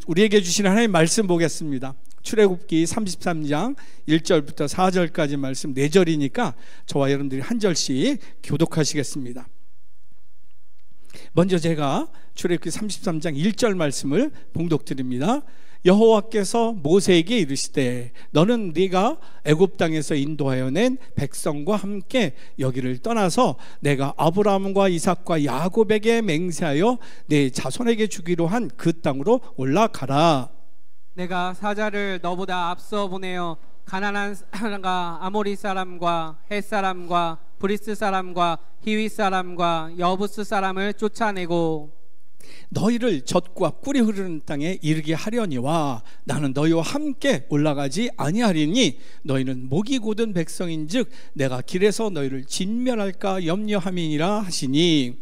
우리에게 주신 하나님의 말씀 보겠습니다. 출애굽기 33장 1절부터 4절까지 말씀 4절이니까 저와 여러분들이 한 절씩 교독하시겠습니다. 먼저 제가 출애굽기 33장 1절 말씀을 봉독드립니다. 여호와께서 모세에게 이르시되 너는 네가 애굽 땅에서 인도하여 낸 백성과 함께 여기를 떠나서 내가 아브라함과 이삭과 야곱에게 맹세하여 내 자손에게 주기로 한 그 땅으로 올라가라. 내가 사자를 너보다 앞서 보내어 가나안 사람과 아모리 사람과 헷 사람과 브리스 사람과 히위 사람과 여부스 사람을 쫓아내고 너희를 젖과 꿀이 흐르는 땅에 이르게 하려니와 나는 너희와 함께 올라가지 아니하리니 너희는 목이 곧은 백성인즉 내가 길에서 너희를 진멸할까 염려함이니라 하시니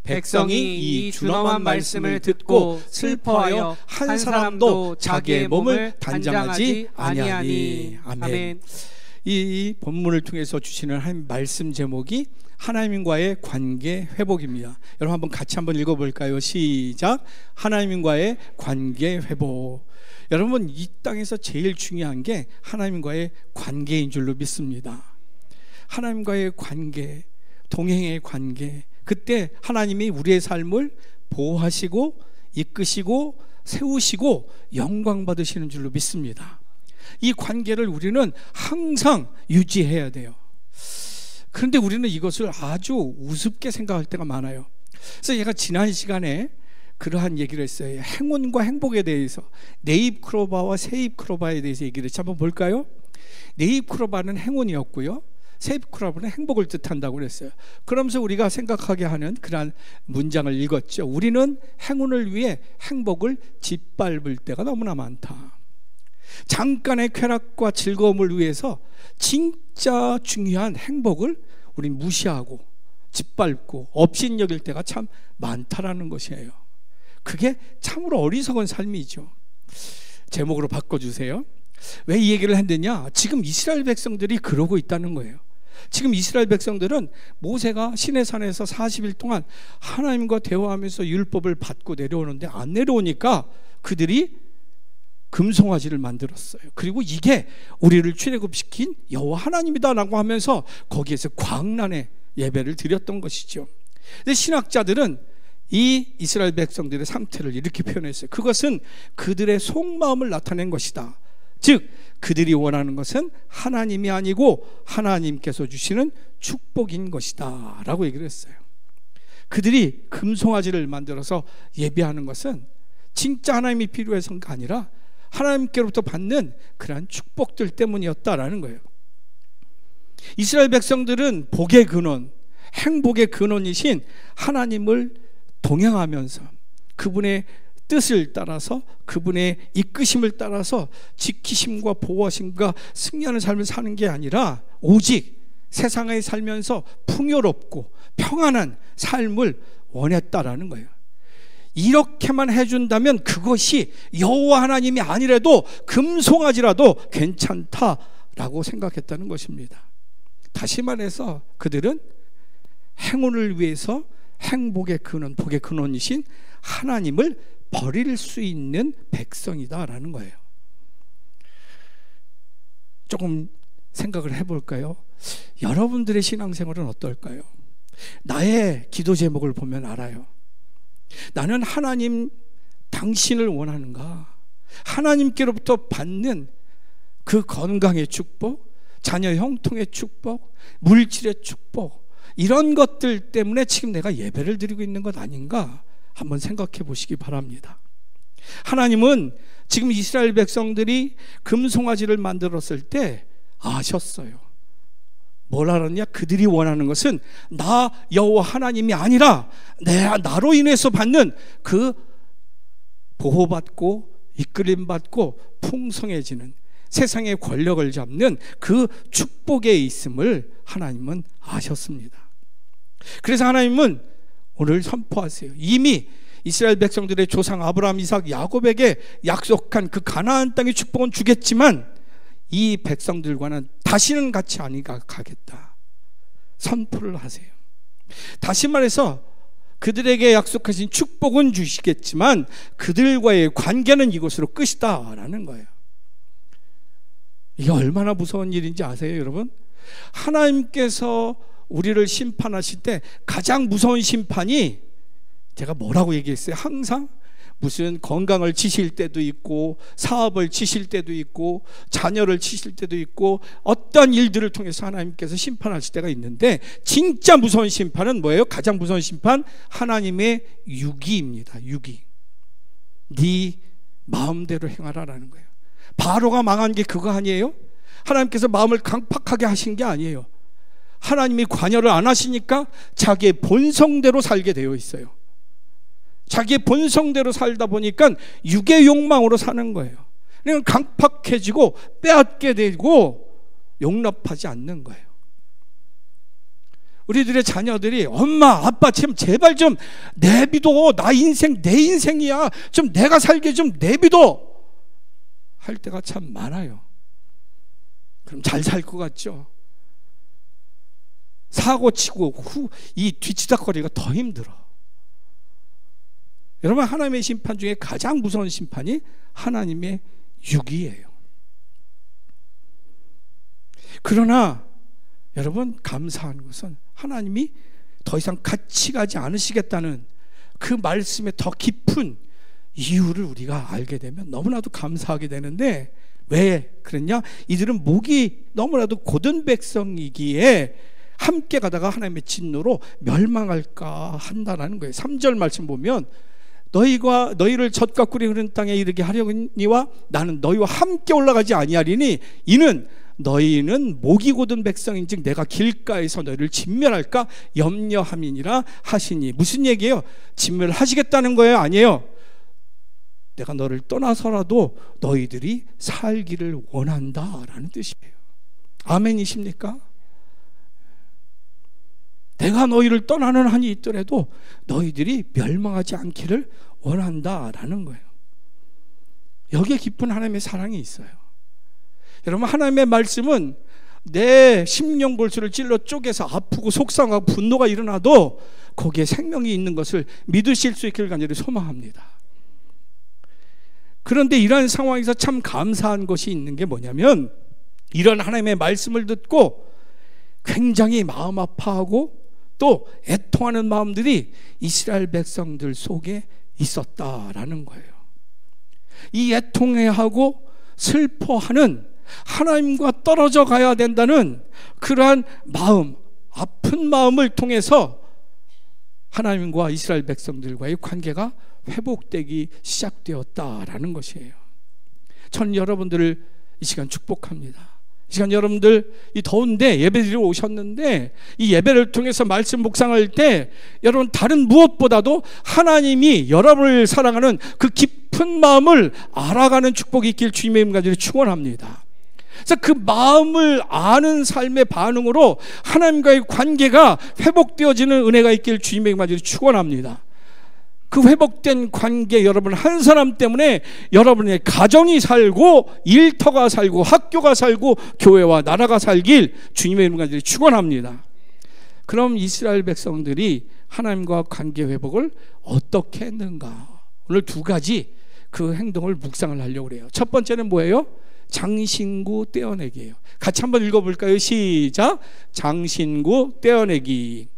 백성이 이 준엄한 말씀을 듣고 슬퍼하여 한 사람도 자기의 몸을 단장하지 아니하니. 아멘. 이 본문을 통해서 주시는 하나님 말씀 제목이 하나님과의 관계 회복입니다. 여러분 한번 같이 한번 읽어볼까요? 시작. 하나님과의 관계 회복. 여러분 이 땅에서 제일 중요한 게 하나님과의 관계인 줄로 믿습니다. 하나님과의 관계, 동행의 관계. 그때 하나님이 우리의 삶을 보호하시고 이끄시고 세우시고 영광 받으시는 줄로 믿습니다. 이 관계를 우리는 항상 유지해야 돼요. 그런데 우리는 이것을 아주 우습게 생각할 때가 많아요. 그래서 제가 지난 시간에 그러한 얘기를 했어요. 행운과 행복에 대해서 네잎크로바와 세잎크로바에 대해서 얘기를 했죠. 한번 볼까요? 네잎크로바는 행운이었고요, 세잎크로바는 행복을 뜻한다고 그랬어요. 그러면서 우리가 생각하게 하는 그러한 문장을 읽었죠. 우리는 행운을 위해 행복을 짓밟을 때가 너무나 많다. 잠깐의 쾌락과 즐거움을 위해서 진짜 중요한 행복을 우리 무시하고 짓밟고 업신여길 때가 참 많다라는 것이에요. 그게 참으로 어리석은 삶이죠. 제목으로 바꿔주세요. 왜 이 얘기를 했느냐? 지금 이스라엘 백성들이 그러고 있다는 거예요. 지금 이스라엘 백성들은 모세가 시내산에서 40일 동안 하나님과 대화하면서 율법을 받고 내려오는데 안 내려오니까 그들이 금송아지를 만들었어요. 그리고 이게 우리를 출애굽시킨 여호와 하나님이다라고 하면서 거기에서 광란의 예배를 드렸던 것이죠. 근데 신학자들은 이 이스라엘 백성들의 상태를 이렇게 표현했어요. 그것은 그들의 속마음을 나타낸 것이다. 즉 그들이 원하는 것은 하나님이 아니고 하나님께서 주시는 축복인 것이다 라고 얘기를 했어요. 그들이 금송아지를 만들어서 예배하는 것은 진짜 하나님이 필요해서가 아니라 하나님께로부터 받는 그러한 축복들 때문이었다라는 거예요. 이스라엘 백성들은 복의 근원, 행복의 근원이신 하나님을 동행하면서 그분의 뜻을 따라서 그분의 이끄심을 따라서 지키심과 보호하심과 승리하는 삶을 사는 게 아니라 오직 세상에 살면서 풍요롭고 평안한 삶을 원했다라는 거예요. 이렇게만 해준다면 그것이 여호와 하나님이 아니라도 금송아지라도 괜찮다라고 생각했다는 것입니다. 다시 말해서 그들은 행운을 위해서 행복의 근원, 복의 근원이신 하나님을 버릴 수 있는 백성이다라는 거예요. 조금 생각을 해볼까요? 여러분들의 신앙생활은 어떨까요? 나의 기도 제목을 보면 알아요. 나는 하나님 당신을 원하는가? 하나님께로부터 받는 그 건강의 축복, 자녀 형통의 축복, 물질의 축복, 이런 것들 때문에 지금 내가 예배를 드리고 있는 것 아닌가? 한번 생각해 보시기 바랍니다. 하나님은 지금 이스라엘 백성들이 금송아지를 만들었을 때 아셨어요. 뭘 알았냐? 그들이 원하는 것은 나 여호와 하나님이 아니라 나로 인해서 받는 그 보호받고 이끌림받고 풍성해지는 세상의 권력을 잡는 그 축복에 있음을 하나님은 아셨습니다. 그래서 하나님은 오늘 선포하세요. 이미 이스라엘 백성들의 조상 아브라함, 이삭, 야곱에게 약속한 그 가나안 땅의 축복은 주겠지만 이 백성들과는 다시는 같이 아니 가겠다 선포를 하세요. 다시 말해서 그들에게 약속하신 축복은 주시겠지만 그들과의 관계는 이곳으로 끝이다 라는 거예요. 이게 얼마나 무서운 일인지 아세요, 여러분? 하나님께서 우리를 심판하실 때 가장 무서운 심판이, 제가 뭐라고 얘기했어요? 항상 무슨 건강을 치실 때도 있고, 사업을 치실 때도 있고, 자녀를 치실 때도 있고, 어떤 일들을 통해서 하나님께서 심판하실 때가 있는데, 진짜 무서운 심판은 뭐예요? 가장 무서운 심판? 하나님의 유기입니다. 유기. 네 마음대로 행하라라는 거예요. 바로가 망한 게 그거 아니에요? 하나님께서 마음을 강팍하게 하신 게 아니에요. 하나님이 관여를 안 하시니까 자기의 본성대로 살게 되어 있어요. 자기의 본성대로 살다 보니까 육의 욕망으로 사는 거예요. 그러니까 강팍해지고 빼앗게 되고 용납하지 않는 거예요. 우리들의 자녀들이 엄마 아빠 참 제발 좀 내비둬, 나 인생 내 인생이야, 좀 내가 살게 좀 내비둬 할 때가 참 많아요. 그럼 잘 살 것 같죠? 사고치고 이 뒤치다거리가 더 힘들어. 여러분, 하나님의 심판 중에 가장 무서운 심판이 하나님의 유기예요. 그러나 여러분, 감사한 것은 하나님이 더 이상 같이 가지 않으시겠다는 그 말씀의 더 깊은 이유를 우리가 알게 되면 너무나도 감사하게 되는데, 왜 그랬냐? 이들은 목이 너무나도 곧은 백성이기에 함께 가다가 하나님의 진노로 멸망할까 한다라는 거예요. 3절 말씀 보면 너희를 젖과 꿀이 흐르는 땅에 이르게 하려니와 나는 너희와 함께 올라가지 아니하리니 이는 너희는 목이 곧은 백성인즉 내가 길가에서 너희를 진멸할까 염려함이니라 하시니. 무슨 얘기예요? 진멸하시겠다는 거예요? 아니에요. 내가 너를 떠나서라도 너희들이 살기를 원한다라는 뜻이에요. 아멘이십니까? 내가 너희를 떠나는 한이 있더라도 너희들이 멸망하지 않기를 원한다라는 거예요. 여기에 깊은 하나님의 사랑이 있어요. 여러분, 하나님의 말씀은 내 심령골수를 찔러 쪼개서 아프고 속상하고 분노가 일어나도 거기에 생명이 있는 것을 믿으실 수 있기를 간절히 소망합니다. 그런데 이러한 상황에서 참 감사한 것이 있는 게 뭐냐면, 이런 하나님의 말씀을 듣고 굉장히 마음 아파하고 또 애통하는 마음들이 이스라엘 백성들 속에 있었다라는 거예요. 이 애통해하고 슬퍼하는, 하나님과 떨어져 가야 된다는 그러한 마음, 아픈 마음을 통해서 하나님과 이스라엘 백성들과의 관계가 회복되기 시작되었다라는 것이에요. 전 여러분들을 이 시간 축복합니다. 이 시간 여러분들 이 더운데 예배드리러 오셨는데, 이 예배를 통해서 말씀 묵상할 때 여러분 다른 무엇보다도 하나님이 여러분을 사랑하는 그 깊은 마음을 알아가는 축복이 있길 주님의 이름 가지고 축원합니다. 그래서 그 마음을 아는 삶의 반응으로 하나님과의 관계가 회복되어지는 은혜가 있길 주님의 이름 가지고 축원합니다. 그 회복된 관계, 여러분 한 사람 때문에 여러분의 가정이 살고 일터가 살고 학교가 살고 교회와 나라가 살길 주님의 이름 가지고 축원합니다. 그럼 이스라엘 백성들이 하나님과 관계 회복을 어떻게 했는가? 오늘 두 가지 그 행동을 묵상을 하려고 그래요. 첫 번째는 뭐예요? 장신구 떼어내기예요. 같이 한번 읽어볼까요? 시작. 장신구 떼어내기.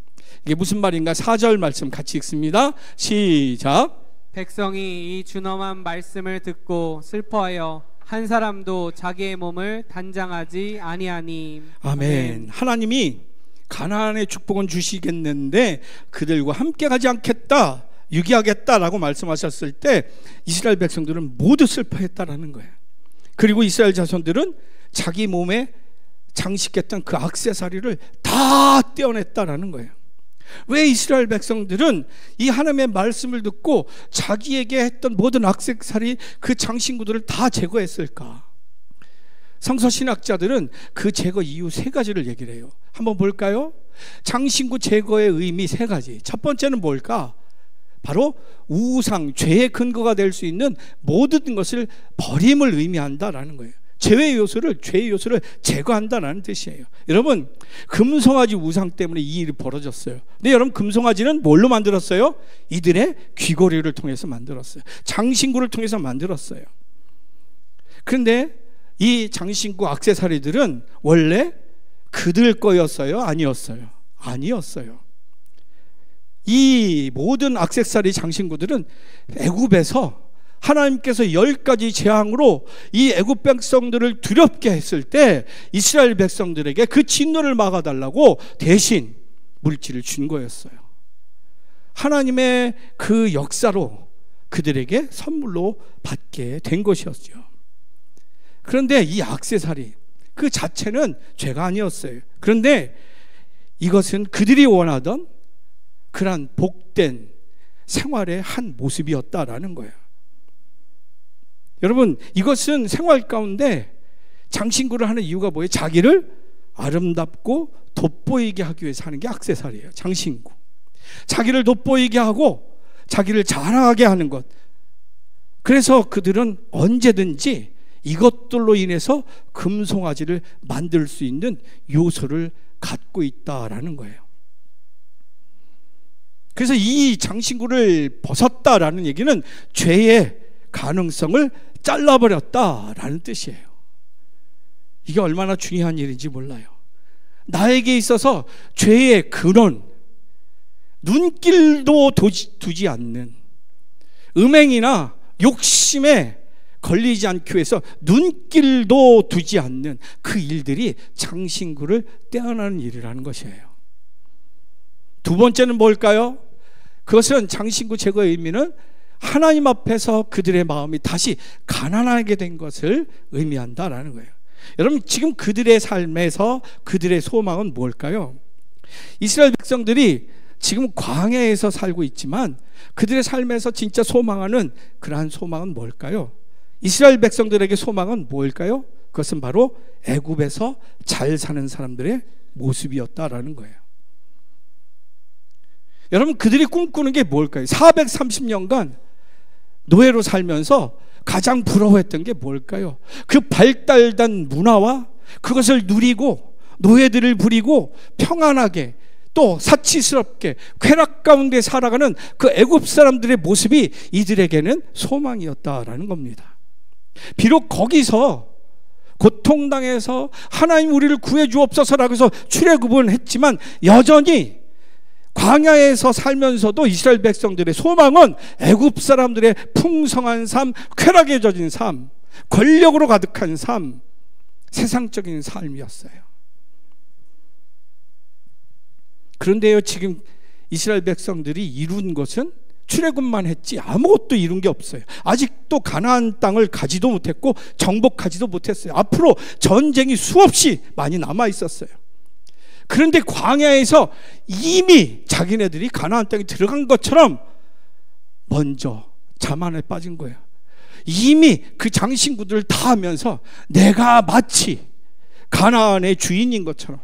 이게 무슨 말인가? 4절 말씀 같이 읽습니다. 시작. 백성이 이 준엄한 말씀을 듣고 슬퍼하여 한 사람도 자기의 몸을 단장하지 아니하니. 아멘. 하나님이 가나안의 축복은 주시겠는데 그들과 함께 가지 않겠다, 유기하겠다라고 말씀하셨을 때 이스라엘 백성들은 모두 슬퍼했다라는 거예요. 그리고 이스라엘 자손들은 자기 몸에 장식했던 그 액세서리를 다 떼어냈다라는 거예요. 왜 이스라엘 백성들은 이 하나님의 말씀을 듣고 자기에게 했던 모든 액세서리, 그 장신구들을 다 제거했을까? 성서신학자들은 그 제거 이유 세 가지를 얘기를 해요. 한번 볼까요? 장신구 제거의 의미 세 가지. 첫 번째는 뭘까? 바로 우상, 죄의 근거가 될 수 있는 모든 것을 버림을 의미한다라는 거예요. 죄의 요소를 제거한다는 뜻이에요. 여러분, 금송아지 우상 때문에 이 일이 벌어졌어요. 근데 여러분, 금송아지는 뭘로 만들었어요? 이들의 귀걸이를 통해서 만들었어요. 장신구를 통해서 만들었어요. 그런데 이 장신구 액세서리들은 원래 그들 거였어요? 아니었어요? 아니었어요. 이 모든 액세서리 장신구들은 애굽에서 하나님께서 10가지 재앙으로 이 애굽 백성들을 두렵게 했을 때 이스라엘 백성들에게 그 진노를 막아달라고 대신 물질을 준 거였어요. 하나님의 그 역사로 그들에게 선물로 받게 된 것이었죠. 그런데 이 액세서리 그 자체는 죄가 아니었어요. 그런데 이것은 그들이 원하던 그러한 복된 생활의 한 모습이었다라는 거예요. 여러분, 이것은 생활 가운데 장신구를 하는 이유가 뭐예요? 자기를 아름답고 돋보이게 하기 위해서 하는 게 액세서리예요. 장신구. 자기를 돋보이게 하고 자기를 자랑하게 하는 것. 그래서 그들은 언제든지 이것들로 인해서 금송아지를 만들 수 있는 요소를 갖고 있다라는 거예요. 그래서 이 장신구를 벗었다라는 얘기는 죄의 가능성을 잘라버렸다라는 뜻이에요. 이게 얼마나 중요한 일인지 몰라요. 나에게 있어서 죄의 근원, 눈길도 두지 않는, 음행이나 욕심에 걸리지 않기 위해서 눈길도 두지 않는 그 일들이 장신구를 떼어내는 일이라는 것이에요. 두 번째는 뭘까요? 그것은 장신구 제거의 의미는 하나님 앞에서 그들의 마음이 다시 가난하게 된 것을 의미한다라는 거예요. 여러분, 지금 그들의 삶에서 그들의 소망은 뭘까요? 이스라엘 백성들이 지금 광야에서 살고 있지만 그들의 삶에서 진짜 소망하는 그러한 소망은 뭘까요? 이스라엘 백성들에게 소망은 뭘까요? 그것은 바로 애굽에서 잘 사는 사람들의 모습이었다라는 거예요. 여러분, 그들이 꿈꾸는 게 뭘까요? 430년간 노예로 살면서 가장 부러워했던 게 뭘까요? 그 발달된 문화와 그것을 누리고 노예들을 부리고 평안하게 또 사치스럽게 쾌락 가운데 살아가는 그 애굽 사람들의 모습이 이들에게는 소망이었다라는 겁니다. 비록 거기서 고통당해서 하나님 우리를 구해 주옵소서라고 해서 출애굽은 했지만 여전히 광야에서 살면서도 이스라엘 백성들의 소망은 애굽 사람들의 풍성한 삶, 쾌락에 젖은 삶, 권력으로 가득한 삶, 세상적인 삶이었어요. 그런데요, 지금 이스라엘 백성들이 이룬 것은 출애굽만 했지 아무것도 이룬 게 없어요. 아직도 가나안 땅을 가지도 못했고 정복하지도 못했어요. 앞으로 전쟁이 수없이 많이 남아 있었어요. 그런데 광야에서 이미 자기네들이 가나안 땅에 들어간 것처럼 먼저 자만에 빠진 거예요. 이미 그 장신구들을 다 하면서 내가 마치 가나안의 주인인 것처럼,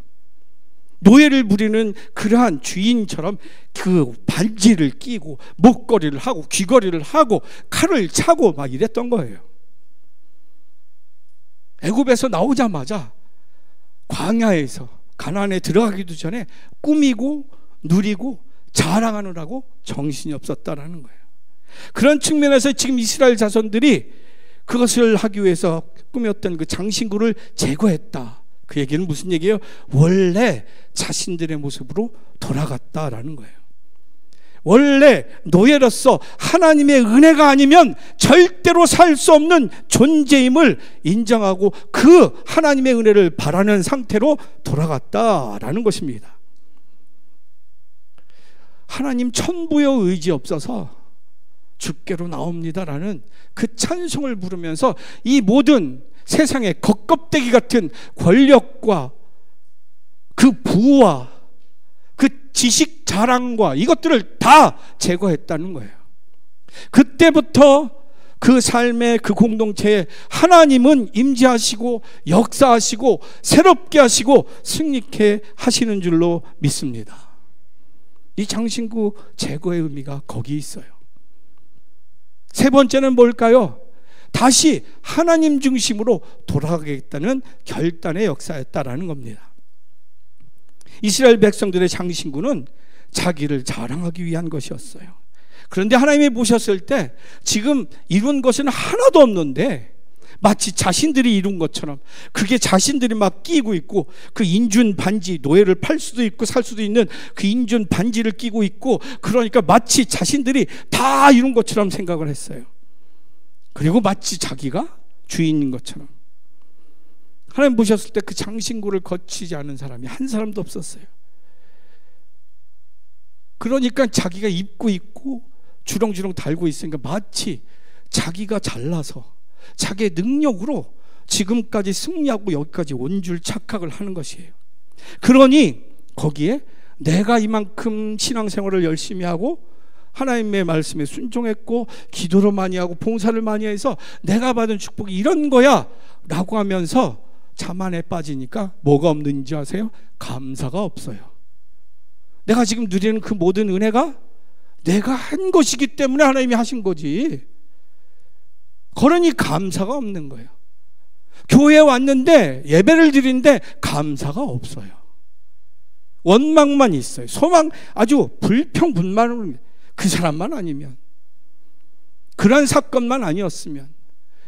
노예를 부리는 그러한 주인처럼 그 반지를 끼고 목걸이를 하고 귀걸이를 하고 칼을 차고 막 이랬던 거예요. 애굽에서 나오자마자 광야에서 가나안에 들어가기도 전에 꾸미고 누리고 자랑하느라고 정신이 없었다라는 거예요. 그런 측면에서 지금 이스라엘 자손들이 그것을 하기 위해서 꾸몄던 그 장신구를 제거했다. 그 얘기는 무슨 얘기예요? 원래 자신들의 모습으로 돌아갔다라는 거예요. 원래 노예로서 하나님의 은혜가 아니면 절대로 살 수 없는 존재임을 인정하고 그 하나님의 은혜를 바라는 상태로 돌아갔다라는 것입니다. 하나님 천부여 의지 없어서 주께로 나옵니다라는 그 찬송을 부르면서 이 모든 세상의 겉껍데기 같은 권력과 그 부와 그 지식 자랑과 이것들을 다 제거했다는 거예요. 그때부터 그 삶의 그 공동체에 하나님은 임재하시고 역사하시고 새롭게 하시고 승리케 하시는 줄로 믿습니다. 이 장신구 제거의 의미가 거기 있어요. 세 번째는 뭘까요? 다시 하나님 중심으로 돌아가겠다는 결단의 역사였다라는 겁니다. 이스라엘 백성들의 장신구는 자기를 자랑하기 위한 것이었어요. 그런데 하나님이 보셨을 때 지금 이룬 것은 하나도 없는데 마치 자신들이 이룬 것처럼 그게 자신들이 막 끼고 있고, 그 인준 반지, 노예를 팔 수도 있고 살 수도 있는 그 인준 반지를 끼고 있고, 그러니까 마치 자신들이 다 이룬 것처럼 생각을 했어요. 그리고 마치 자기가 주인인 것처럼. 하나님 보셨을 때 그 장신구를 거치지 않은 사람이 한 사람도 없었어요. 그러니까 자기가 입고 있고 주렁주렁 달고 있으니까 마치 자기가 잘나서 자기의 능력으로 지금까지 승리하고 여기까지 온 줄 착각을 하는 것이에요. 그러니 거기에 내가 이만큼 신앙생활을 열심히 하고 하나님의 말씀에 순종했고 기도를 많이 하고 봉사를 많이 해서 내가 받은 축복이 이런 거야 라고 하면서 자만에 빠지니까 뭐가 없는지 아세요? 감사가 없어요. 내가 지금 누리는 그 모든 은혜가 내가 한 것이기 때문에 하나님이 하신 거지. 그러니 감사가 없는 거예요. 교회에 왔는데 예배를 드리는데 감사가 없어요. 원망만 있어요. 소망, 아주 불평분만을, 그 사람만 아니면, 그런 사건만 아니었으면,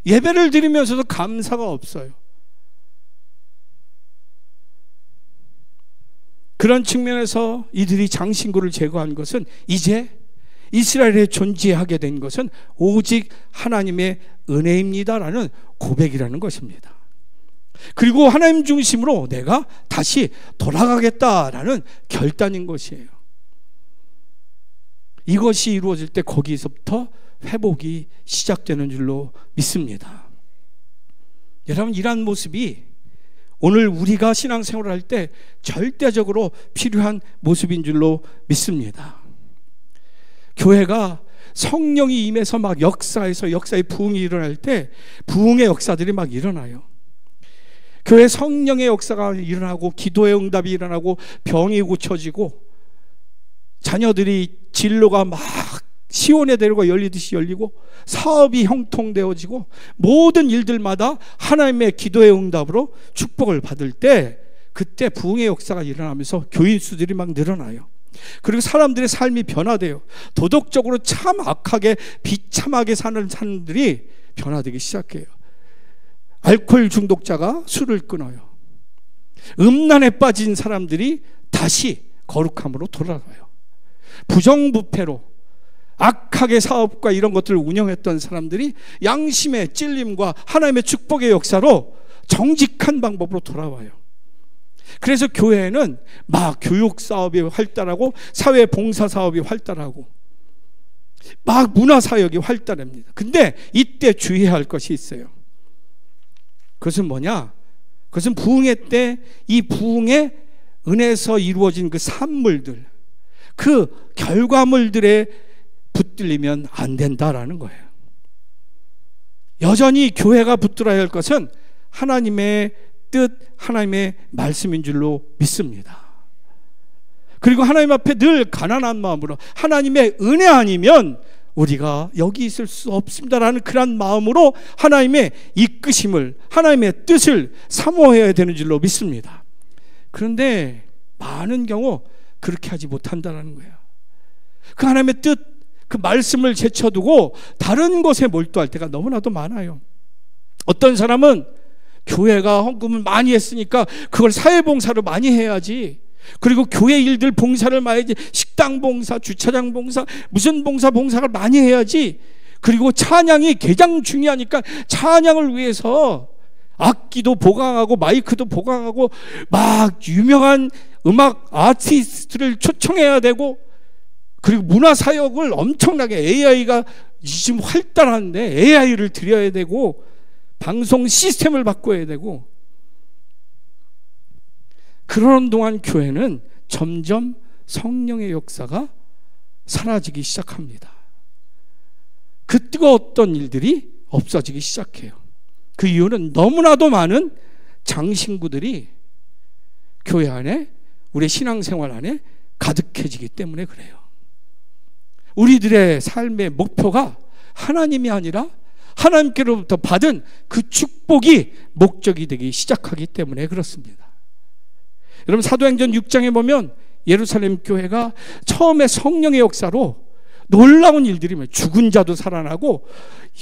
예배를 드리면서도 감사가 없어요. 그런 측면에서 이들이 장신구를 제거한 것은, 이제 이스라엘에 존재하게 된 것은 오직 하나님의 은혜입니다라는 고백이라는 것입니다. 그리고 하나님 중심으로 내가 다시 돌아가겠다라는 결단인 것이에요. 이것이 이루어질 때 거기서부터 회복이 시작되는 줄로 믿습니다. 여러분, 이러한 모습이 오늘 우리가 신앙생활을 할 때 절대적으로 필요한 모습인 줄로 믿습니다. 교회가 성령이 임해서 막 역사의 부흥이 일어날 때 부흥의 역사들이 막 일어나요. 교회 성령의 역사가 일어나고 기도의 응답이 일어나고 병이 고쳐지고 자녀들이 진로가 막 시온의 대로가 열리듯이 열리고 사업이 형통되어지고 모든 일들마다 하나님의 기도의 응답으로 축복을 받을 때, 그때 부흥의 역사가 일어나면서 교인 수들이 막 늘어나요. 그리고 사람들의 삶이 변화돼요. 도덕적으로 참 악하게 비참하게 사는 사람들이 변화되기 시작해요. 알코올 중독자가 술을 끊어요. 음란에 빠진 사람들이 다시 거룩함으로 돌아가요. 부정부패로 악하게 사업과 이런 것들을 운영했던 사람들이 양심의 찔림과 하나님의 축복의 역사로 정직한 방법으로 돌아와요. 그래서 교회에는 막 교육 사업이 활달하고 사회 봉사 사업이 활달하고 막 문화 사역이 활달합니다. 근데 이때 주의해야 할 것이 있어요. 그것은 뭐냐? 그것은 부흥회 때 이 부흥의 은혜에서 이루어진 그 산물들, 그 결과물들에 붙들리면 안 된다라는 거예요. 여전히 교회가 붙들어야 할 것은 하나님의 뜻, 하나님의 말씀인 줄로 믿습니다. 그리고 하나님 앞에 늘 가난한 마음으로 하나님의 은혜 아니면 우리가 여기 있을 수 없습니다라는 그런 마음으로 하나님의 이끄심을, 하나님의 뜻을 사모해야 되는 줄로 믿습니다. 그런데 많은 경우 그렇게 하지 못한다는 거예요. 그 하나님의 뜻, 그 말씀을 제쳐두고 다른 것에 몰두할 때가 너무나도 많아요. 어떤 사람은 교회가 헌금을 많이 했으니까 그걸 사회봉사로 많이 해야지, 그리고 교회 일들 봉사를 많이 해야지, 식당 봉사, 주차장 봉사, 무슨 봉사를 많이 해야지, 그리고 찬양이 가장 중요하니까 찬양을 위해서 악기도 보강하고 마이크도 보강하고 막 유명한 음악 아티스트를 초청해야 되고, 그리고 문화사역을 엄청나게, AI가 지금 활달한데 AI를 들여야 되고 방송 시스템을 바꿔야 되고, 그러는 동안 교회는 점점 성령의 역사가 사라지기 시작합니다. 그 뜨거웠던 일들이 없어지기 시작해요. 그 이유는 너무나도 많은 장신구들이 교회 안에, 우리의 신앙생활 안에 가득해지기 때문에 그래요. 우리들의 삶의 목표가 하나님이 아니라 하나님께로부터 받은 그 축복이 목적이 되기 시작하기 때문에 그렇습니다. 여러분 사도행전 6장에 보면 예루살렘 교회가 처음에 성령의 역사로 놀라운 일들이 죽은 자도 살아나고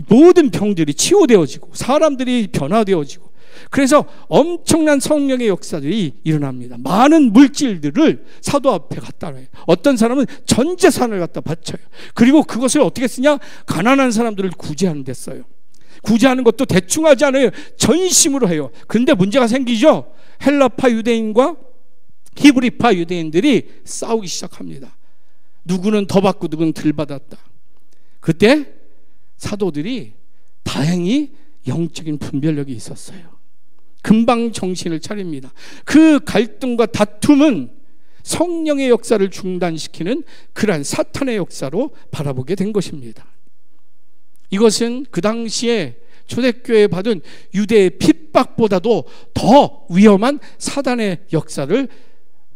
모든 병들이 치유되어지고 사람들이 변화되어지고 그래서 엄청난 성령의 역사들이 일어납니다. 많은 물질들을 사도 앞에 갖다 놔요. 어떤 사람은 전 재산을 갖다 바쳐요. 그리고 그것을 어떻게 쓰냐? 가난한 사람들을 구제하는 데 써요. 구제하는 것도 대충 하지 않아요. 전심으로 해요. 근데 문제가 생기죠. 헬라파 유대인과 히브리파 유대인들이 싸우기 시작합니다. 누구는 더 받고 누구는 덜 받았다. 그때 사도들이 다행히 영적인 분별력이 있었어요. 금방 정신을 차립니다. 그 갈등과 다툼은 성령의 역사를 중단시키는 그러한 사탄의 역사로 바라보게 된 것입니다. 이것은 그 당시에 초대교회에 받은 유대의 핍박보다도 더 위험한 사단의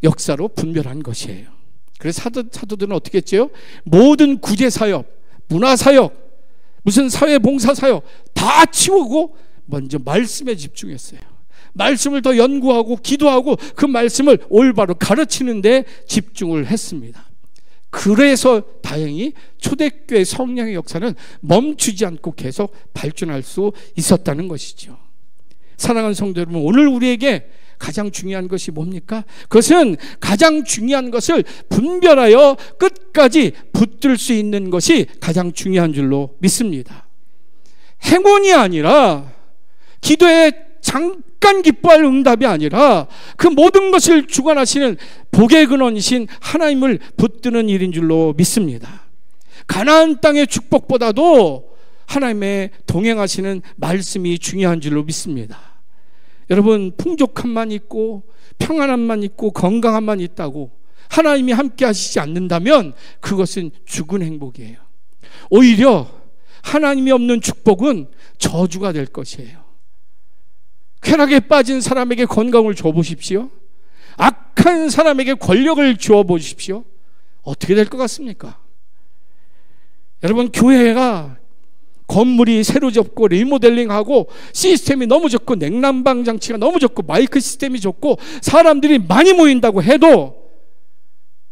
역사로 분별한 것이에요. 그래서 사도들은 어떻게 했죠? 모든 구제사역, 문화사역, 무슨 사회봉사사역 다 치우고 먼저 말씀에 집중했어요. 말씀을 더 연구하고 기도하고 그 말씀을 올바로 가르치는 데 집중을 했습니다. 그래서 다행히 초대교회 성령의 역사는 멈추지 않고 계속 발전할 수 있었다는 것이죠. 사랑하는 성도 여러분, 오늘 우리에게 가장 중요한 것이 뭡니까? 그것은 가장 중요한 것을 분별하여 끝까지 붙들 수 있는 것이 가장 중요한 줄로 믿습니다. 행운이 아니라 기도에 잠깐 기뻐할 응답이 아니라 그 모든 것을 주관하시는 복의 근원이신 하나님을 붙드는 일인 줄로 믿습니다. 가나안 땅의 축복보다도 하나님의 동행하시는 말씀이 중요한 줄로 믿습니다. 여러분, 풍족함만 있고 평안함만 있고 건강함만 있다고 하나님이 함께 하시지 않는다면 그것은 죽은 행복이에요. 오히려 하나님이 없는 축복은 저주가 될 것이에요. 쾌락에 빠진 사람에게 건강을 줘보십시오. 악한 사람에게 권력을 주어보십시오. 어떻게 될 것 같습니까? 여러분, 교회가 건물이 새로 접고 리모델링하고 시스템이 너무 좋고 냉난방 장치가 너무 좋고 마이크 시스템이 좋고 사람들이 많이 모인다고 해도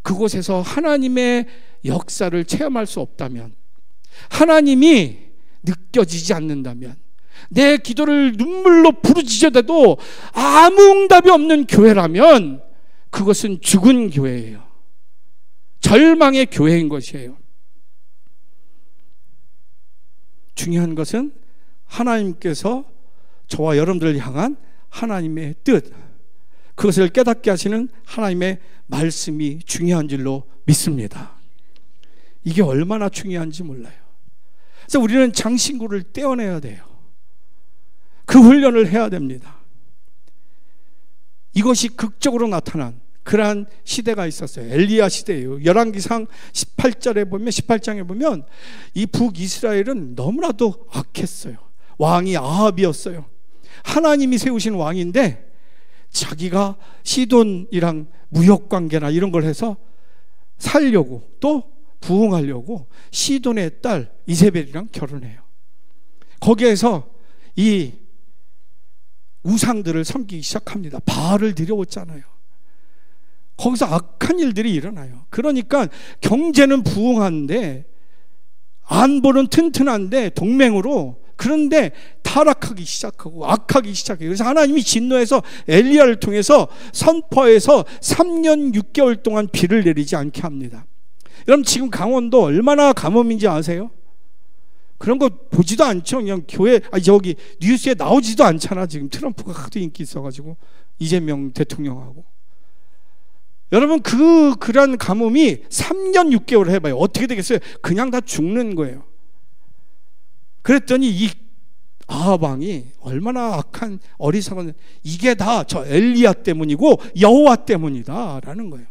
그곳에서 하나님의 역사를 체험할 수 없다면, 하나님이 느껴지지 않는다면, 내 기도를 눈물로 부르짖어대도 아무 응답이 없는 교회라면 그것은 죽은 교회예요. 절망의 교회인 것이에요. 중요한 것은 하나님께서 저와 여러분들을 향한 하나님의 뜻, 그것을 깨닫게 하시는 하나님의 말씀이 중요한 줄로 믿습니다. 이게 얼마나 중요한지 몰라요. 그래서 우리는 장신구를 떼어내야 돼요. 그 훈련을 해야 됩니다. 이것이 극적으로 나타난 그러한 시대가 있었어요. 엘리야 시대예요. 열왕기상 18장에 보면 이 북이스라엘은 너무나도 악했어요. 왕이 아합이었어요. 하나님이 세우신 왕인데 자기가 시돈이랑 무역관계나 이런 걸 해서 살려고 또 부흥하려고 시돈의 딸 이세벨이랑 결혼해요. 거기에서 이 우상들을 섬기기 시작합니다. 바알을 들여왔잖아요. 거기서 악한 일들이 일어나요. 그러니까 경제는 부흥한데 안보는 튼튼한데 동맹으로, 그런데 타락하기 시작하고 악하기 시작해요. 그래서 하나님이 진노해서 엘리야를 통해서 선포해서 3년 6개월 동안 비를 내리지 않게 합니다. 여러분, 지금 강원도 얼마나 가뭄인지 아세요? 그런 거 보지도 않죠. 그냥 저기 뉴스에 나오지도 않잖아. 지금 트럼프가 하도 인기 있어가지고 이재명 대통령하고. 여러분, 그런 가뭄이 3년 6개월 해봐요. 어떻게 되겠어요? 그냥 다 죽는 거예요. 그랬더니 이 아합 왕이 얼마나 악한 어리석은, 이게 다 저 엘리야 때문이고 여호와 때문이다라는 거예요.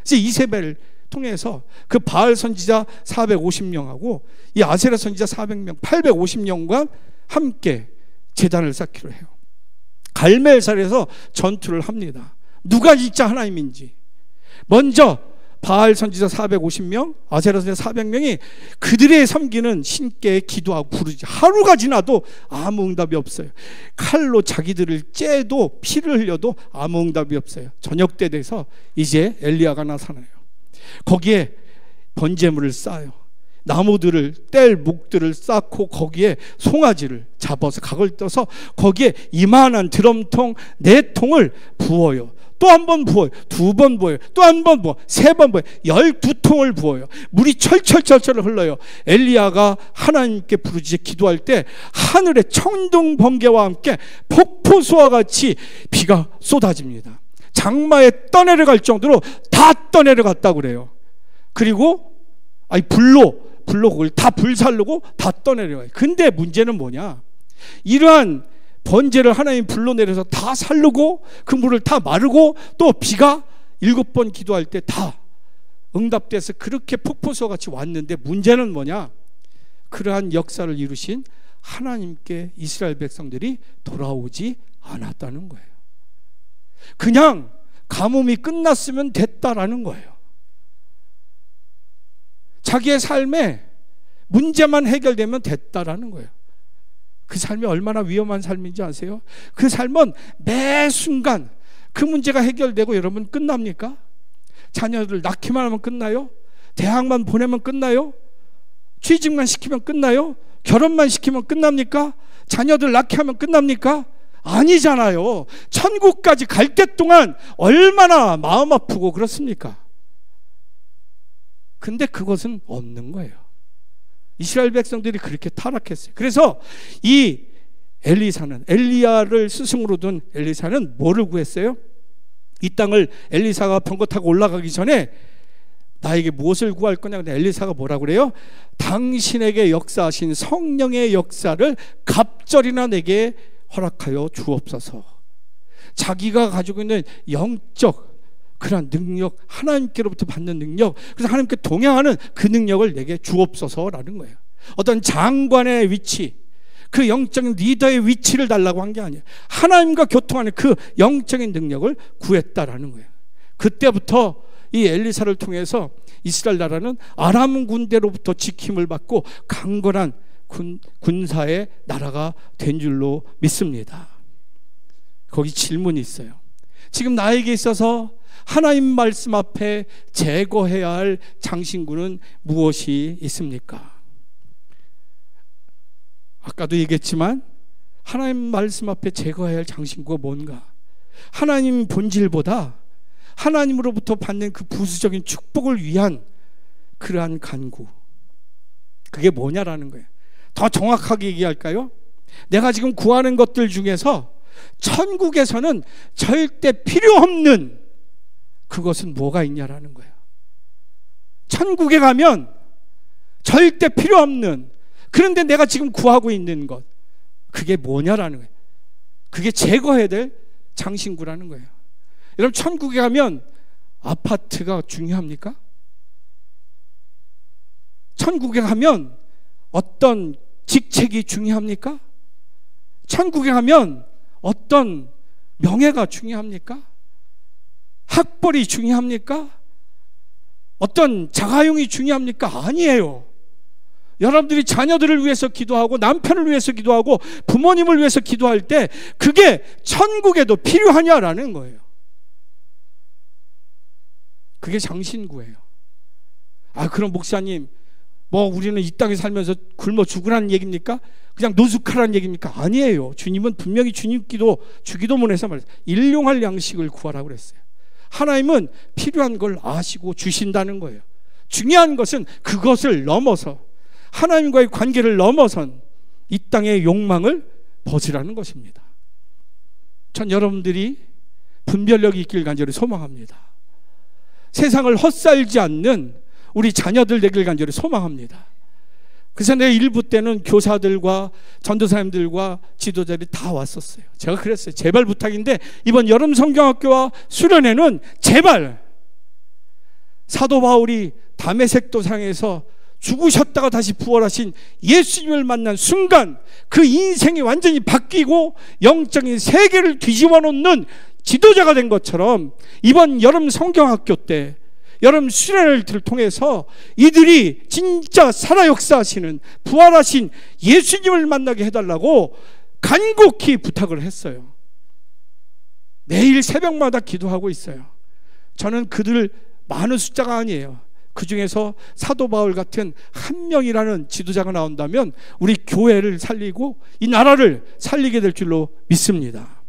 그래서 이세벨 통해서 그 바알 선지자 450명하고 이 아세라 선지자 400명, 850명과 함께 제단을 쌓기로 해요. 갈멜살에서 전투를 합니다. 누가 진짜 하나님인지. 먼저 바알 선지자 450명, 아세라 선지자 400명이 그들의 섬기는 신께 기도하고 부르지. 하루가 지나도 아무 응답이 없어요. 칼로 자기들을 째도 피를 흘려도 아무 응답이 없어요. 저녁 때 돼서 이제 엘리야가 나타나요. 거기에 번제물을 쌓아요. 나무들을 뗄 목들을 쌓고 거기에 송아지를 잡아서 각을 떠서 거기에 이만한 드럼통 4통을 부어요. 또 한 번 부어요. 2번 부어요. 또 한 번 부어. 3번 부어요. 12통을 부어요. 물이 철철철철 흘러요. 엘리야가 하나님께 부르짖어 기도할 때 하늘에 천둥 번개와 함께 폭포수와 같이 비가 쏟아집니다. 장마에 떠내려갈 정도로 다 떠내려갔다고 그래요. 그리고 불로 그걸 다 불살르고 다 떠내려가요. 근데 문제는 뭐냐? 이러한 번제를 하나님 불로 내려서 다 살르고 그 물을 다 마르고 또 비가 7번 기도할 때 다 응답돼서 그렇게 폭포수와 같이 왔는데 문제는 뭐냐? 그러한 역사를 이루신 하나님께 이스라엘 백성들이 돌아오지 않았다는 거예요. 그냥 가뭄이 끝났으면 됐다라는 거예요. 자기의 삶에 문제만 해결되면 됐다라는 거예요. 그 삶이 얼마나 위험한 삶인지 아세요? 그 삶은 매 순간 그 문제가 해결되고 여러분 끝납니까? 자녀들 낳기만 하면 끝나요? 대학만 보내면 끝나요? 취직만 시키면 끝나요? 결혼만 시키면 끝납니까? 자녀들 낳게 하면 끝납니까? 아니잖아요. 천국까지 갈 때 동안 얼마나 마음 아프고 그렇습니까? 근데 그것은 없는 거예요. 이스라엘 백성들이 그렇게 타락했어요. 그래서 이 엘리사는, 엘리야를 스승으로 둔 엘리사는 뭐를 구했어요? 이 땅을 엘리사가 병거 타고 올라가기 전에 나에게 무엇을 구할 거냐? 근데 엘리사가 뭐라고 그래요? 당신에게 역사하신 성령의 역사를 갑절이나 내게 허락하여 주옵소서. 자기가 가지고 있는 영적 그런 능력, 하나님께로부터 받는 능력, 그래서 하나님께 동행하는 그 능력을 내게 주옵소서라는 거예요. 어떤 장관의 위치, 그 영적인 리더의 위치를 달라고 한 게 아니에요. 하나님과 교통하는 그 영적인 능력을 구했다라는 거예요. 그때부터 이 엘리사를 통해서 이스라엘 나라는 아람 군대로부터 지킴을 받고 강건한 군사의 나라가 된 줄로 믿습니다. 거기 질문이 있어요. 지금 나에게 있어서 하나님 말씀 앞에 제거해야 할 장신구는 무엇이 있습니까? 아까도 얘기했지만 하나님 말씀 앞에 제거해야 할 장신구가 뭔가? 하나님 본질보다 하나님으로부터 받는 그 부수적인 축복을 위한 그러한 간구, 그게 뭐냐라는 거예요. 더 정확하게 얘기할까요? 내가 지금 구하는 것들 중에서 천국에서는 절대 필요 없는 그것은 뭐가 있냐라는 거예요. 천국에 가면 절대 필요 없는, 그런데 내가 지금 구하고 있는 것, 그게 뭐냐라는 거예요. 그게 제거해야 될 장신구라는 거예요. 여러분, 천국에 가면 아파트가 중요합니까? 천국에 가면 어떤 직책이 중요합니까? 천국에 가면 어떤 명예가 중요합니까? 학벌이 중요합니까? 어떤 자가용이 중요합니까? 아니에요. 여러분들이 자녀들을 위해서 기도하고 남편을 위해서 기도하고 부모님을 위해서 기도할 때 그게 천국에도 필요하냐라는 거예요. 그게 장신구예요. 그럼 목사님, 우리는 이 땅에 살면서 굶어 죽으라는 얘기입니까? 그냥 노숙하라는 얘기입니까? 아니에요. 주님은 분명히 주기도문에서 말했어요. 일용할 양식을 구하라고 그랬어요. 하나님은 필요한 걸 아시고 주신다는 거예요. 중요한 것은 그것을 넘어서 하나님과의 관계를 넘어선 이 땅의 욕망을 벗으라는 것입니다. 전 여러분들이 분별력이 있길 간절히 소망합니다. 세상을 헛살지 않는 우리 자녀들 되길 간절히 소망합니다. 그래서 내 일부 때는 교사들과 전도사님들과 지도자들이 다 왔었어요. 제가 그랬어요. 제발 부탁인데 이번 여름 성경학교와 수련회는 제발 사도 바울이 다메섹 도상에서 죽으셨다가 다시 부활하신 예수님을 만난 순간 그 인생이 완전히 바뀌고 영적인 세계를 뒤집어 놓는 지도자가 된 것처럼 이번 여름 성경학교 때 여러분 수련회를 통해서 이들이 진짜 살아 역사하시는 부활하신 예수님을 만나게 해달라고 간곡히 부탁을 했어요. 매일 새벽마다 기도하고 있어요. 저는 그들 많은 숫자가 아니에요. 그 중에서 사도 바울 같은 한 명이라는 지도자가 나온다면 우리 교회를 살리고 이 나라를 살리게 될 줄로 믿습니다.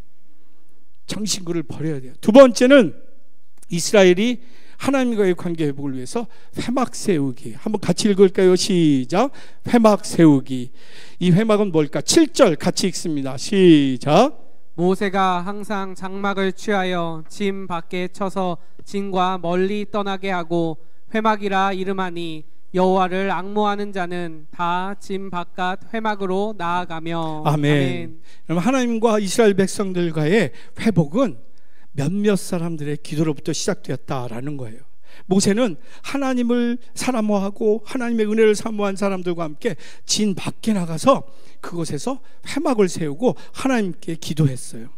정신구를 버려야 돼요. 두 번째는 이스라엘이 하나님과의 관계 회복을 위해서 회막 세우기. 한번 같이 읽을까요? 시작. 회막 세우기. 이 회막은 뭘까? 7절 같이 읽습니다. 시작. 모세가 항상 장막을 취하여 진 밖에 쳐서 진과 멀리 떠나게 하고 회막이라 이름하니 여호와를 앙모하는 자는 다 진 바깥 회막으로 나아가며. 아멘. 그럼 하나님과 이스라엘 백성들과의 회복은 몇몇 사람들의 기도로부터 시작되었다라는 거예요. 모세는 하나님을 사모하고 하나님의 은혜를 사모한 사람들과 함께 진 밖에 나가서 그곳에서 회막을 세우고 하나님께 기도했어요.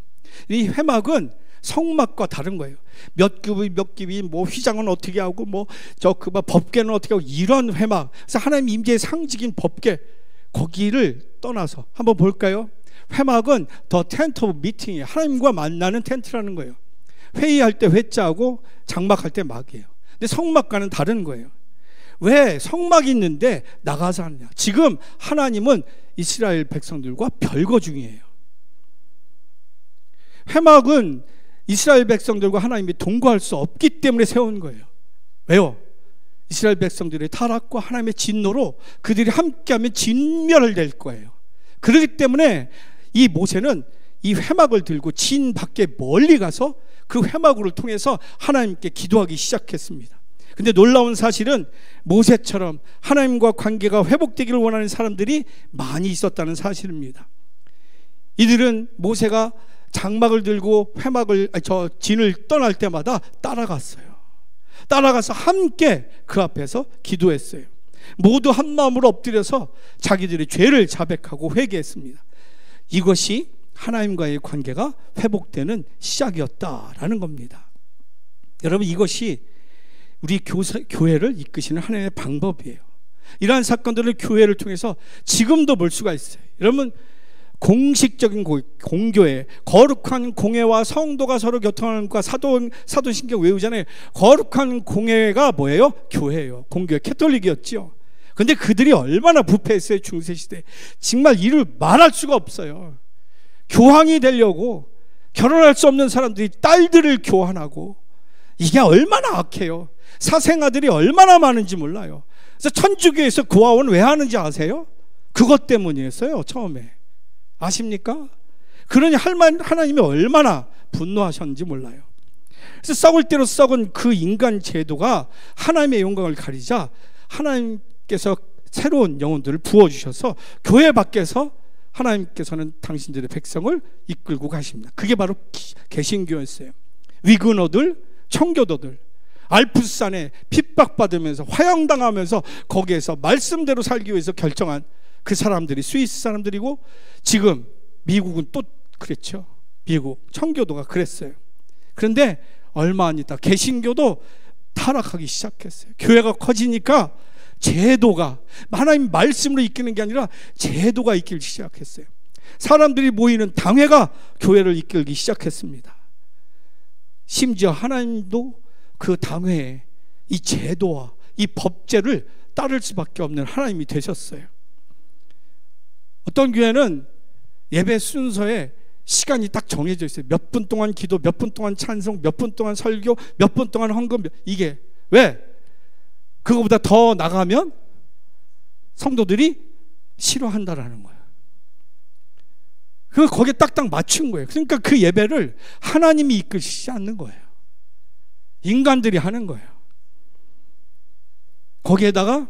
이 회막은 성막과 다른 거예요. 몇 깁이 뭐 휘장은 어떻게 하고 뭐 저 그 법궤는 어떻게 하고 이런 회막. 그래서 하나님 임재의 상징인 법궤 거기를 떠나서 한번 볼까요? 회막은 더 텐트 오브 미팅이에요. 하나님과 만나는 텐트라는 거예요. 회의할 때 회자하고 장막할 때 막이에요. 근데 성막과는 다른 거예요. 왜 성막이 있는데 나가서 하느냐? 지금 하나님은 이스라엘 백성들과 별거 중이에요. 회막은 이스라엘 백성들과 하나님이 동거할 수 없기 때문에 세운 거예요. 왜요? 이스라엘 백성들의 타락과 하나님의 진노로 그들이 함께하면 진멸될 거예요. 그렇기 때문에 이 모세는 이 회막을 들고 진 밖에 멀리 가서 그 회막을 통해서 하나님께 기도하기 시작했습니다. 근데 놀라운 사실은 모세처럼 하나님과 관계가 회복되기를 원하는 사람들이 많이 있었다는 사실입니다. 이들은 모세가 장막을 들고 진을 떠날 때마다 따라갔어요. 따라가서 함께 그 앞에서 기도했어요. 모두 한 마음으로 엎드려서 자기들의 죄를 자백하고 회개했습니다. 이것이 하나님과의 관계가 회복되는 시작이었다라는 겁니다. 여러분, 이것이 우리 교회를 이끄시는 하나님의 방법이에요. 이러한 사건들을 교회를 통해서 지금도 볼 수가 있어요. 여러분, 공식적인 공교회, 거룩한 공회와 성도가 서로 교통하는 것과 사도신경 외우잖아요. 거룩한 공회가 뭐예요? 교회예요. 공교회 캐톨릭이었죠. 근데 그들이 얼마나 부패했어요. 중세시대. 정말 이를 말할 수가 없어요. 교황이 되려고 결혼할 수 없는 사람들이 딸들을 교환하고, 이게 얼마나 악해요. 사생아들이 얼마나 많은지 몰라요. 그래서 천주교에서 고아원 왜 하는지 아세요? 그것 때문이었어요. 처음에. 아십니까? 그러니 하나님이 얼마나 분노하셨는지 몰라요. 그래서 썩을 대로 썩은 그 인간 제도가 하나님의 영광을 가리자 하나님께서 새로운 영혼들을 부어주셔서 교회 밖에서 하나님께서는 당신들의 백성을 이끌고 가십니다. 그게 바로 개신교였어요. 위근어들, 청교도들 알프스산에 핍박받으면서 화형당하면서 거기에서 말씀대로 살기 위해서 결정한 그 사람들이 스위스 사람들이고, 지금 미국은 또 그랬죠. 미국 청교도가 그랬어요. 그런데 얼마 안 있다 개신교도 타락하기 시작했어요. 교회가 커지니까 제도가 하나님 말씀으로 이끄는 게 아니라 제도가 이끌기 시작했어요. 사람들이 모이는 당회가 교회를 이끌기 시작했습니다. 심지어 하나님도 그 당회에 이 제도와 이 법제를 따를 수밖에 없는 하나님이 되셨어요. 어떤 교회는 예배 순서에 시간이 딱 정해져 있어요. 몇 분 동안 기도, 몇 분 동안 찬송, 몇 분 동안 설교, 몇 분 동안 헌금. 이게 왜? 그거보다 더 나가면 성도들이 싫어한다라는 거예요. 거기에 딱딱 맞춘 거예요. 그러니까 그 예배를 하나님이 이끄시지 않는 거예요. 인간들이 하는 거예요. 거기에다가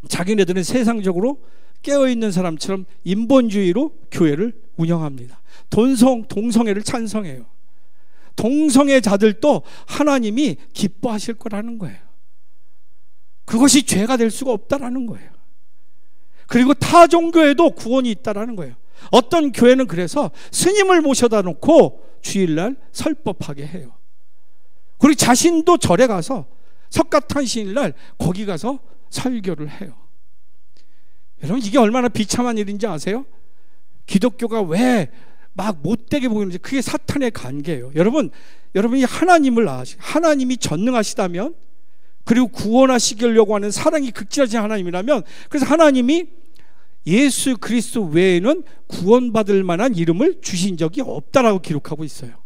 자기네들은 세상적으로 깨어있는 사람처럼 인본주의로 교회를 운영합니다. 동성애를 찬성해요. 동성애자들도 하나님이 기뻐하실 거라는 거예요. 그것이 죄가 될 수가 없다라는 거예요. 그리고 타 종교에도 구원이 있다라는 거예요. 어떤 교회는 그래서 스님을 모셔다 놓고 주일날 설법하게 해요. 그리고 자신도 절에 가서 석가탄신일 날 거기 가서 설교를 해요. 여러분, 이게 얼마나 비참한 일인지 아세요? 기독교가 왜 막 못되게 보이는지 그게 사탄의 관계예요. 여러분이 하나님이 전능하시다면, 그리고 구원하시려고 하는 사랑이 극진하신 하나님이라면, 그래서 하나님이 예수 그리스도 외에는 구원받을 만한 이름을 주신 적이 없다라고 기록하고 있어요.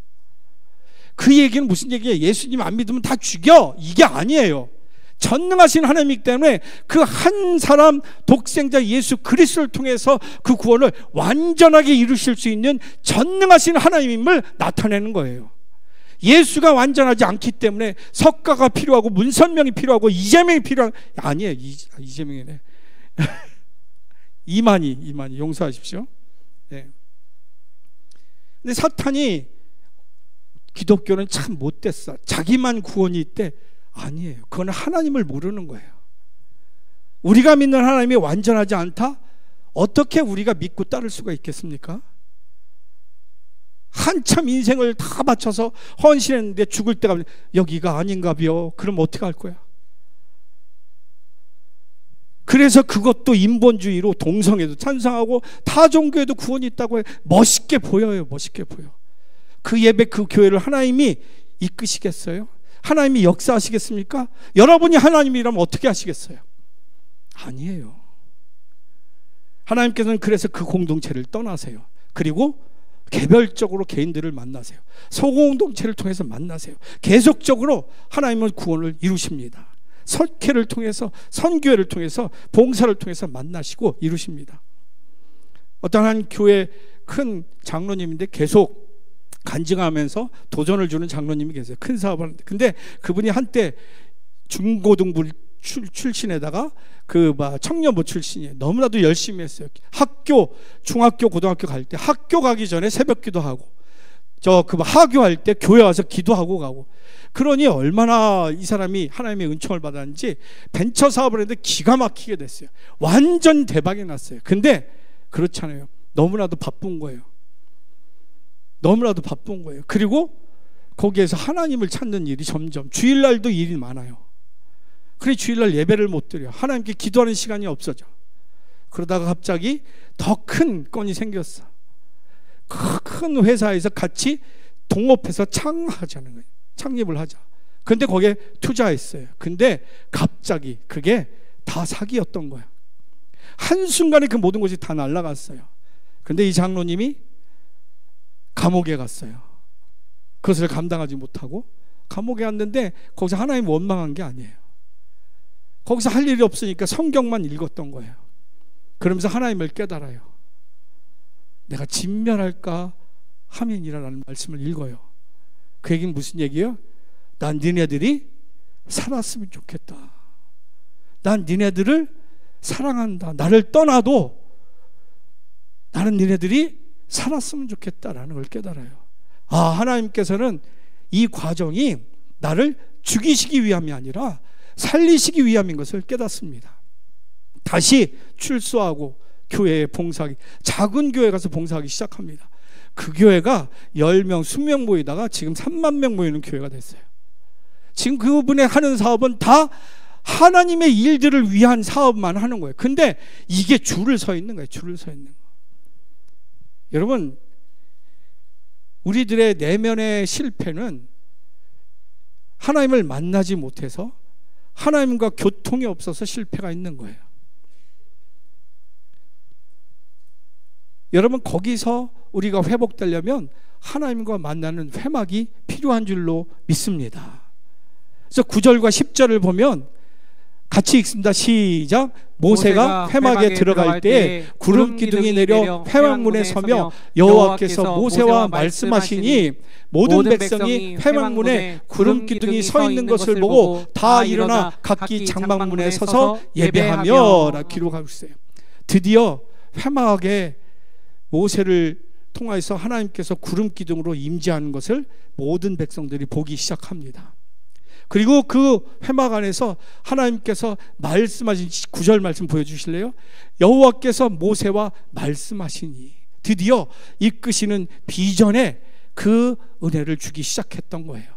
그 얘기는 무슨 얘기예요? 예수님 안 믿으면 다 죽여, 이게 아니에요. 전능하신 하나님이기 때문에 그 한 사람 독생자 예수 그리스도를 통해서 그 구원을 완전하게 이루실 수 있는 전능하신 하나님임을 나타내는 거예요. 예수가 완전하지 않기 때문에 석가가 필요하고 문선명이 필요하고 이재명이 필요한, 아니에요. 이재명이네. 이만희 용서하십시오. 네. 근데 사탄이 기독교는 참 못됐어, 자기만 구원이 있대. 아니에요. 그건 하나님을 모르는 거예요. 우리가 믿는 하나님이 완전하지 않다? 어떻게 우리가 믿고 따를 수가 있겠습니까? 한참 인생을 다 바쳐서 헌신했는데 죽을 때가 여기가 아닌가비요? 그럼 어떻게 할 거야? 그래서 그것도 인본주의로 동성애도 찬성하고 타종교에도 구원이 있다고 해. 멋있게 보여요. 멋있게 보여. 그 예배, 그 교회를 하나님이 이끄시겠어요? 하나님이 역사하시겠습니까? 여러분이 하나님이라면 어떻게 하시겠어요? 아니에요. 하나님께서는 그래서 그 공동체를 떠나세요. 그리고 개별적으로 개인들을 만나세요. 소공동체를 통해서 만나세요. 계속적으로 하나님은 구원을 이루십니다. 설교를 통해서, 선교회를 통해서, 봉사를 통해서 만나시고 이루십니다. 어떤 한 교회 큰 장로님인데 계속 간증하면서 도전을 주는 장로님이 계세요. 큰 사업을 하는데, 근데 그분이 한때 중고등부 출신에다가 청년부 출신이에요. 너무나도 열심히 했어요. 학교, 중학교, 고등학교 갈 때 학교 가기 전에 새벽 기도하고, 하교할 때 교회 와서 기도하고 가고. 그러니 얼마나 이 사람이 하나님의 은총을 받았는지 벤처 사업을 했는데 기가 막히게 됐어요. 완전 대박이 났어요. 근데 그렇잖아요. 너무나도 바쁜 거예요. 그리고 거기에서 하나님을 찾는 일이 점점, 주일날도 일이 많아요. 그래 주일날 예배를 못 드려. 하나님께 기도하는 시간이 없어져. 그러다가 갑자기 더 큰 건이 생겼어. 큰 회사에서 같이 동업해서 창하자는 거예요. 창립을 하자. 근데 거기에 투자했어요. 근데 갑자기 그게 다 사기였던 거야. 한순간에 그 모든 것이 다 날아갔어요. 근데 이 장로님이 감옥에 갔어요. 그것을 감당하지 못하고 감옥에 갔는데 거기서 하나님 원망한 게 아니에요. 거기서 할 일이 없으니까 성경만 읽었던 거예요. 그러면서 하나님을 깨달아요. 내가 진멸할까 하면이라는 말씀을 읽어요. 그 얘기는 무슨 얘기예요? 난 니네들이 살았으면 좋겠다. 난 니네들을 사랑한다. 나를 떠나도 나는 니네들이 살았으면 좋겠다라는 걸 깨달아요. 하나님께서는 이 과정이 나를 죽이시기 위함이 아니라 살리시기 위함인 것을 깨닫습니다. 다시 출소하고 교회에 봉사하기, 작은 교회 가서 봉사하기 시작합니다. 그 교회가 10명, 20명 모이다가 지금 3만 명 모이는 교회가 됐어요. 지금 그분의 하는 사업은 다 하나님의 일들을 위한 사업만 하는 거예요. 근데 이게 줄을 서 있는 거예요. 줄을 서 있는 거. 여러분, 우리들의 내면의 실패는 하나님을 만나지 못해서, 하나님과 교통이 없어서 실패가 있는 거예요. 여러분, 거기서 우리가 회복되려면 하나님과 만나는 회막이 필요한 줄로 믿습니다. 그래서 9절과 10절을 보면 같이 읽습니다. 시작. 모세가 회막에 들어갈 때 구름 기둥이 내려 회막문에 서며 여호와께서 모세와 말씀하시니 모든 백성이 회막문에 구름 기둥이 서 있는 것을 보고 다 일어나 각기 장막문에 서서 예배하며 라 기록하고 있어요. 드디어 회막에 모세를 통하여서 하나님께서 구름 기둥으로 임재하는 것을 모든 백성들이 보기 시작합니다. 그리고 그 회막 안에서 하나님께서 말씀하신 9절 말씀 보여주실래요? 여호와께서 모세와 말씀하시니, 드디어 이끄시는 비전에 그 은혜를 주기 시작했던 거예요.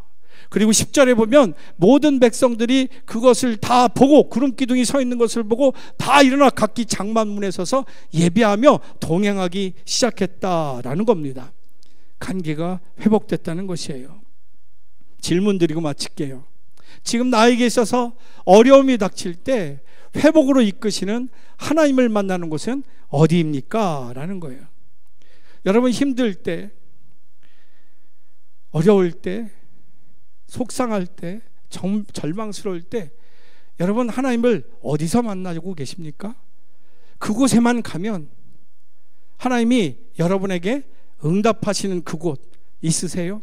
그리고 10절에 보면 모든 백성들이 그것을 다 보고 구름 기둥이 서 있는 것을 보고 다 일어나 각기 장막문에 서서 예배하며 동행하기 시작했다라는 겁니다. 관계가 회복됐다는 것이에요. 질문 드리고 마칠게요. 지금 나에게 있어서 어려움이 닥칠 때 회복으로 이끄시는 하나님을 만나는 곳은 어디입니까? 라는 거예요. 여러분, 힘들 때, 어려울 때, 속상할 때, 절망스러울 때 여러분, 하나님을 어디서 만나고 계십니까? 그곳에만 가면 하나님이 여러분에게 응답하시는 그곳 있으세요?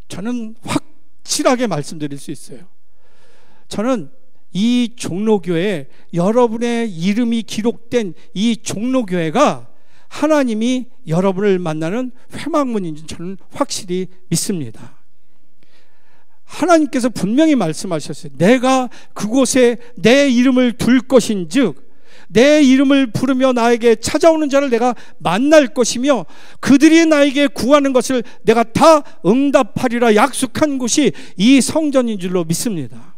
저는 확실하게 말씀드릴 수 있어요. 저는 이 종로교회, 여러분의 이름이 기록된 이 종로교회가 하나님이 여러분을 만나는 회막문인 줄 저는 확실히 믿습니다. 하나님께서 분명히 말씀하셨어요. 내가 그곳에 내 이름을 둘 것인즉 내 이름을 부르며 나에게 찾아오는 자를 내가 만날 것이며 그들이 나에게 구하는 것을 내가 다 응답하리라 약속한 곳이 이 성전인 줄로 믿습니다.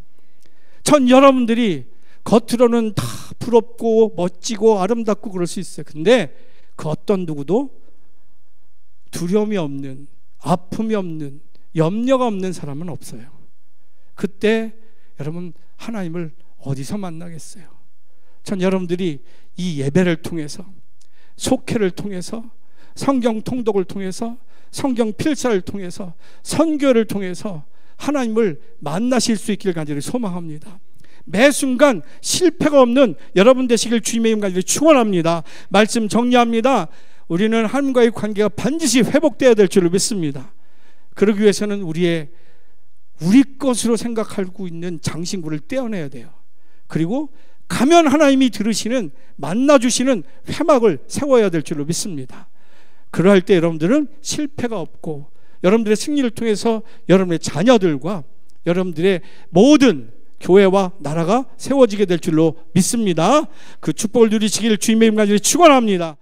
전 여러분들이 겉으로는 다 부럽고 멋지고 아름답고 그럴 수 있어요. 근데 그 어떤 누구도 두려움이 없는, 아픔이 없는, 염려가 없는 사람은 없어요. 그때 여러분, 하나님을 어디서 만나겠어요? 전 여러분들이 이 예배를 통해서, 속회를 통해서, 성경 통독을 통해서, 성경 필사를 통해서, 선교를 통해서 하나님을 만나실 수 있기를 간절히 소망합니다. 매 순간 실패가 없는 여러분 되시길 주님의 이름 간절히 축원합니다. 말씀 정리합니다. 우리는 하나님과의 관계가 반드시 회복되어야 될 줄로 믿습니다. 그러기 위해서는 우리 것으로 생각하고 있는 장신구를 떼어내야 돼요. 그리고 가면 하나님이 들으시는, 만나주시는 회막을 세워야 될 줄로 믿습니다. 그러할 때 여러분들은 실패가 없고 여러분들의 승리를 통해서 여러분의 자녀들과 여러분들의 모든 교회와 나라가 세워지게 될 줄로 믿습니다. 그 축복을 누리시기를 주님의 이름 간절히 축원합니다.